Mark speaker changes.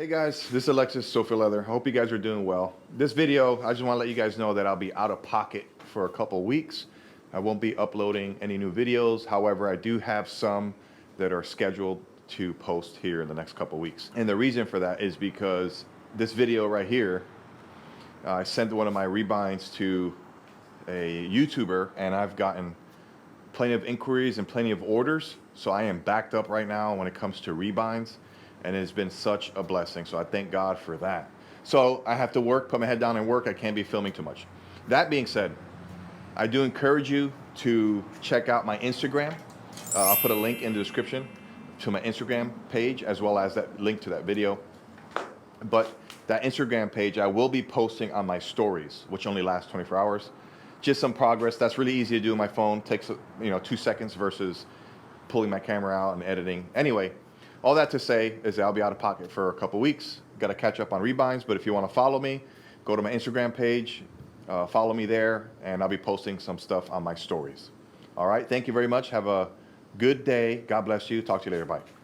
Speaker 1: Hey guys, this is Alexis, Sofa Leather. I hope you guys are doing well. This video, I just want to let you guys know that I'll be out of pocket for a couple weeks. I won't be uploading any new videos. However, I do have some that are scheduled to post here in the next couple weeks. And the reason for that is because this video right here, I sent one of my rebinds to a YouTuber and I've gotten plenty of inquiries and plenty of orders. So I am backed up right now when it comes to rebinds. And it's been such a blessing. So I thank God for that. So I have to work, put my head down and work. I can't be filming too much. That being said, I do encourage you to check out my Instagram. I'll put a link in the description to my Instagram page as well as that link to that video. But that Instagram page, I will be posting on my stories, which only last 24 hours. Just some progress. That's really easy to do on my phone. Takes 2 seconds versus pulling my camera out and editing. Anyway, all that to say is that I'll be out of pocket for a couple weeks. Got to catch up on rebinds, but if you want to follow me, go to my Instagram page, follow me there, and I'll be posting some stuff on my stories. All right, thank you very much. Have a good day. God bless you. Talk to you later. Bye.